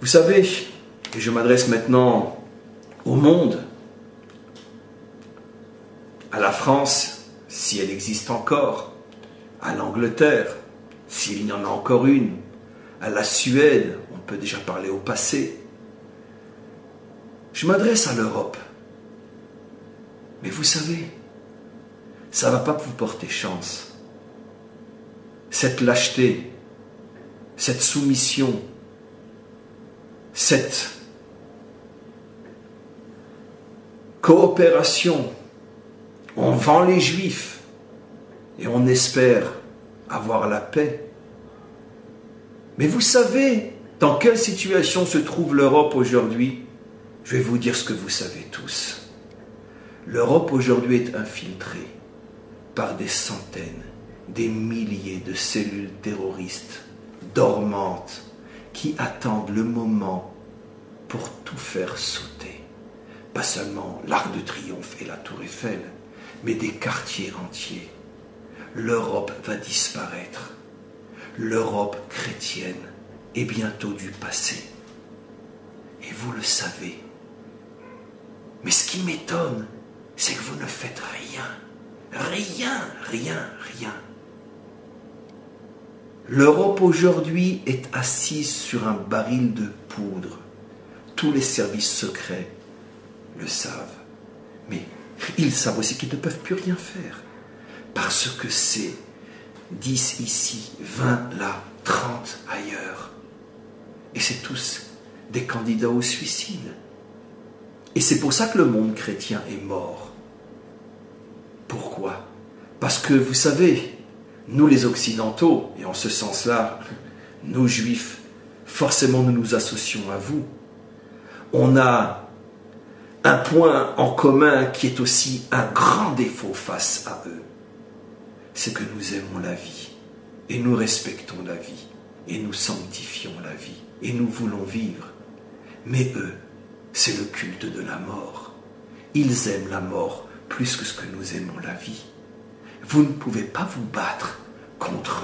Vous savez, et je m'adresse maintenant au monde, à la France, si elle existe encore, à l'Angleterre, s'il y en a encore une, à la Suède, on peut déjà parler au passé. Je m'adresse à l'Europe. Mais vous savez, ça ne va pas vous porter chance. Cette lâcheté, cette soumission, cette coopération, on vend les Juifs et on espère avoir la paix. Mais vous savez dans quelle situation se trouve l'Europe aujourd'hui? Je vais vous dire ce que vous savez tous. L'Europe aujourd'hui est infiltrée par des centaines, des milliers de cellules terroristes dormantes qui attendent le moment pour tout faire sauter. Pas seulement l'Arc de Triomphe et la Tour Eiffel, mais des quartiers entiers. L'Europe va disparaître. L'Europe chrétienne est bientôt du passé. Et vous le savez. Mais ce qui m'étonne, c'est que vous ne faites rien. Rien. L'Europe aujourd'hui est assise sur un baril de poudre. Tous les services secrets le savent. Mais ils savent aussi qu'ils ne peuvent plus rien faire. Parce que c'est 10 ici, 20 là, 30 ailleurs. Et c'est tous des candidats au suicide. Et c'est pour ça que le monde chrétien est mort. Pourquoi? Parce que vous savez, nous les Occidentaux, et en ce sens-là, nous Juifs, forcément nous nous associons à vous. On a un point en commun qui est aussi un grand défaut face à eux. C'est que nous aimons la vie, et nous respectons la vie, et nous sanctifions la vie, et nous voulons vivre. Mais eux, c'est le culte de la mort. Ils aiment la mort plus que ce que nous aimons la vie. Vous ne pouvez pas vous battre contre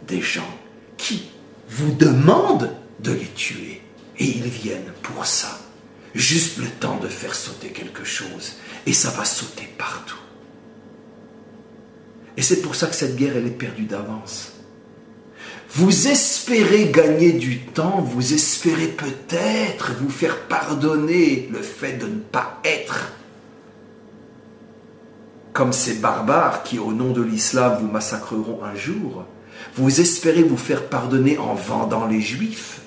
des gens qui vous demandent de les tuer. Et ils viennent pour ça. Juste le temps de faire sauter quelque chose. Et ça va sauter partout. Et c'est pour ça que cette guerre, elle est perdue d'avance. Vous espérez gagner du temps, vous espérez peut-être vous faire pardonner le fait de ne pas être comme ces barbares qui, au nom de l'islam, vous massacreront un jour. Vous espérez vous faire pardonner en vendant les Juifs,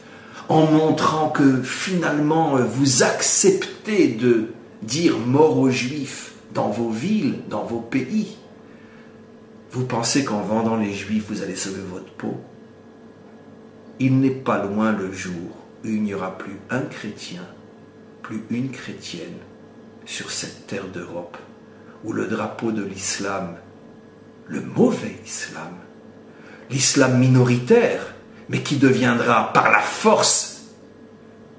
en montrant que finalement vous acceptez de dire mort aux Juifs dans vos villes, dans vos pays. Vous pensez qu'en vendant les Juifs, vous allez sauver votre peau? Il n'est pas loin le jour où il n'y aura plus un chrétien, plus une chrétienne sur cette terre d'Europe, où le drapeau de l'islam, le mauvais islam, l'islam minoritaire, mais qui deviendra par la force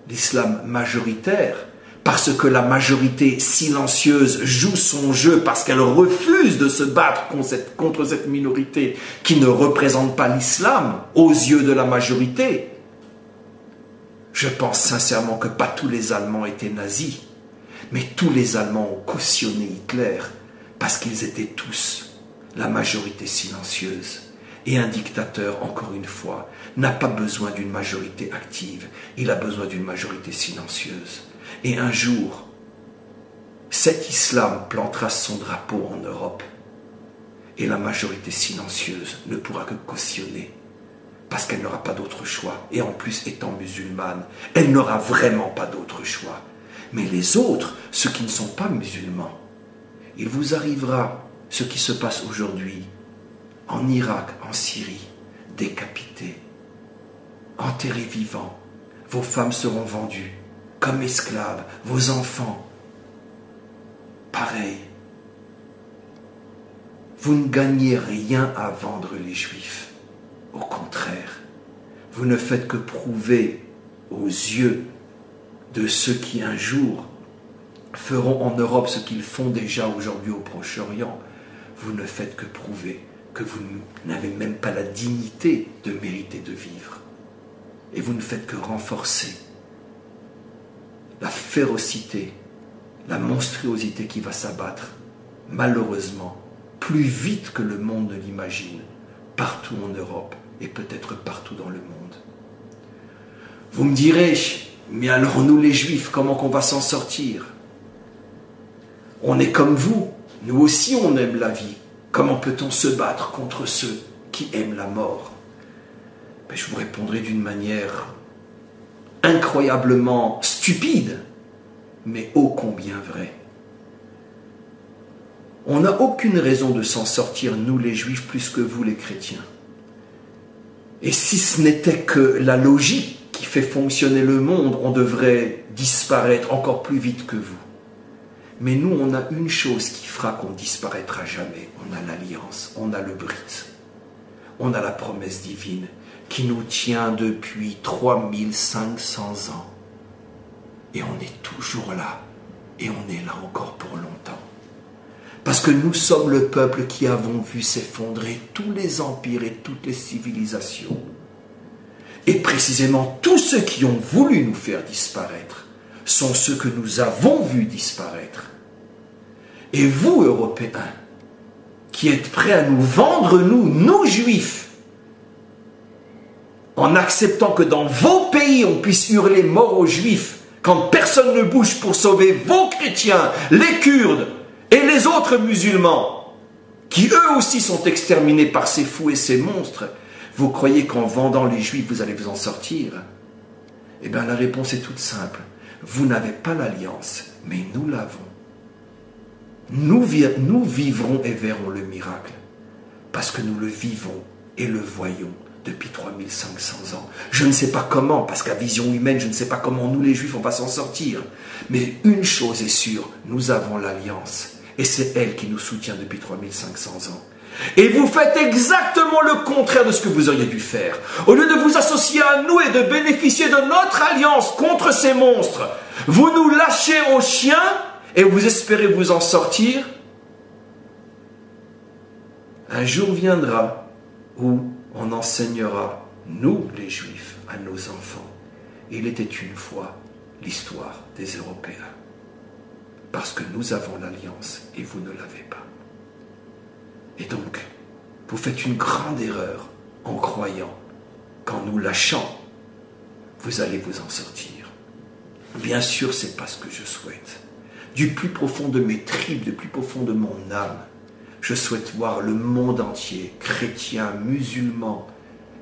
l'islam majoritaire, parce que la majorité silencieuse joue son jeu, parce qu'elle refuse de se battre contre cette minorité qui ne représente pas l'islam aux yeux de la majorité. Je pense sincèrement que pas tous les Allemands étaient nazis, mais tous les Allemands ont cautionné Hitler parce qu'ils étaient tous la majorité silencieuse. Et un dictateur, encore une fois, n'a pas besoin d'une majorité active, il a besoin d'une majorité silencieuse. Et un jour, cet islam plantera son drapeau en Europe et la majorité silencieuse ne pourra que cautionner parce qu'elle n'aura pas d'autre choix. Et en plus, étant musulmane, elle n'aura vraiment pas d'autre choix. Mais les autres, ceux qui ne sont pas musulmans, il vous arrivera ce qui se passe aujourd'hui en Irak, en Syrie, décapités, enterrés vivants. Vos femmes seront vendues comme esclaves, vos enfants. Pareil. Vous ne gagnez rien à vendre les Juifs. Au contraire, vous ne faites que prouver aux yeux de ceux qui un jour feront en Europe ce qu'ils font déjà aujourd'hui au Proche-Orient, vous ne faites que prouver que vous n'avez même pas la dignité de mériter de vivre. Et vous ne faites que renforcer la férocité, la monstruosité qui va s'abattre, malheureusement, plus vite que le monde ne l'imagine, partout en Europe et peut-être partout dans le monde. Vous me direz, mais alors nous les Juifs, comment qu'on va s'en sortir? On est comme vous, nous aussi on aime la vie. Comment peut-on se battre contre ceux qui aiment la mort? Ben, je vous répondrai d'une manière incroyablement stupide, mais ô combien vrai. On n'a aucune raison de s'en sortir, nous les Juifs, plus que vous les chrétiens. Et si ce n'était que la logique qui fait fonctionner le monde, on devrait disparaître encore plus vite que vous. Mais nous, on a une chose qui fera qu'on ne disparaîtra jamais. On a l'alliance, on a le Brit. On a la promesse divine qui nous tient depuis 3500 ans. Et on est toujours là. Et on est là encore pour longtemps. Parce que nous sommes le peuple qui avons vu s'effondrer tous les empires et toutes les civilisations. Et précisément tous ceux qui ont voulu nous faire disparaître sont ceux que nous avons vus disparaître. Et vous, Européens, qui êtes prêts à nous vendre, nous Juifs, en acceptant que dans vos pays on puisse hurler mort aux Juifs, quand personne ne bouge pour sauver vos chrétiens, les Kurdes et les autres musulmans, qui eux aussi sont exterminés par ces fous et ces monstres, vous croyez qu'en vendant les Juifs vous allez vous en sortir? Eh bien la réponse est toute simple. Vous n'avez pas l'alliance, mais nous l'avons. Nous vivrons et verrons le miracle, parce que nous le vivons et le voyons depuis 3500 ans. Je ne sais pas comment, parce qu'à vision humaine, je ne sais pas comment nous les Juifs on va s'en sortir. Mais une chose est sûre, nous avons l'alliance, et c'est elle qui nous soutient depuis 3500 ans. Et vous faites exactement le contraire de ce que vous auriez dû faire. Au lieu de vous associer à nous et de bénéficier de notre alliance contre ces monstres, vous nous lâchez aux chiens et vous espérez vous en sortir. Un jour viendra où on enseignera, nous les Juifs, à nos enfants. Il était une fois l'histoire des Européens. Parce que nous avons l'alliance et vous ne l'avez pas. Et donc, vous faites une grande erreur en croyant qu'en nous lâchant, vous allez vous en sortir. Bien sûr, ce n'est pas ce que je souhaite. Du plus profond de mes tripes, du plus profond de mon âme, je souhaite voir le monde entier, chrétiens, musulmans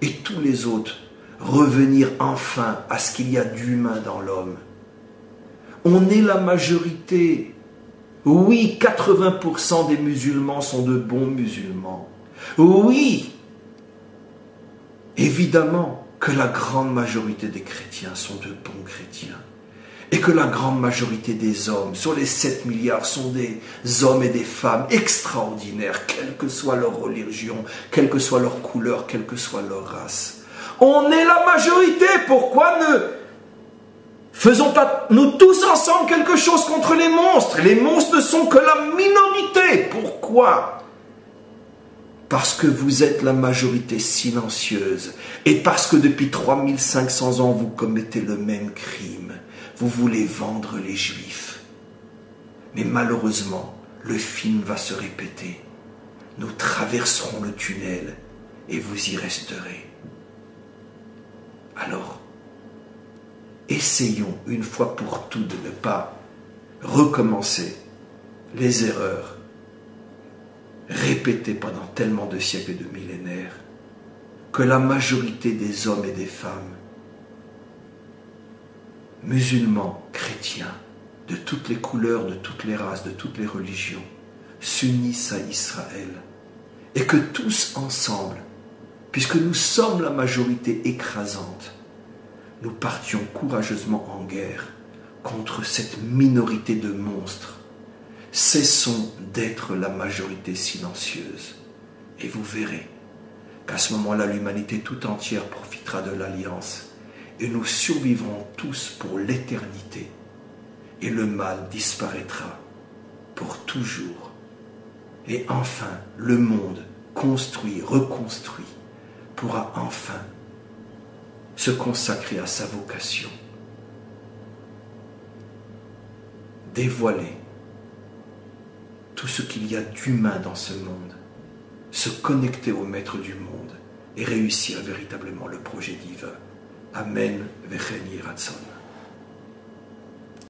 et tous les autres, revenir enfin à ce qu'il y a d'humain dans l'homme. On est la majorité. Oui, 80% des musulmans sont de bons musulmans. Oui, évidemment que la grande majorité des chrétiens sont de bons chrétiens. Et que la grande majorité des hommes, sur les 7 milliards, sont des hommes et des femmes extraordinaires, quelle que soit leur religion, quelle que soit leur couleur, quelle que soit leur race. On est la majorité, pourquoi ne faisons pas nous tous ensemble quelque chose contre les monstres? Les monstres ne sont que la minorité. Pourquoi? Parce que vous êtes la majorité silencieuse et parce que depuis 3500 ans vous commettez le même crime. Vous voulez vendre les Juifs. Mais malheureusement, le film va se répéter. Nous traverserons le tunnel et vous y resterez. Alors, essayons une fois pour toutes de ne pas recommencer les erreurs répétées pendant tellement de siècles et de millénaires que la majorité des hommes et des femmes, musulmans, chrétiens, de toutes les couleurs, de toutes les races, de toutes les religions, s'unissent à Israël et que tous ensemble, puisque nous sommes la majorité écrasante, nous partions courageusement en guerre contre cette minorité de monstres. Cessons d'être la majorité silencieuse. Et vous verrez qu'à ce moment-là, l'humanité tout entière profitera de l'alliance et nous survivrons tous pour l'éternité. Et le mal disparaîtra pour toujours. Et enfin, le monde construit, reconstruit, pourra enfin se consacrer à sa vocation. dévoiler tout ce qu'il y a d'humain dans ce monde, se connecter au maître du monde et réussir véritablement le projet divin. Amen. Vechen Yiratzon.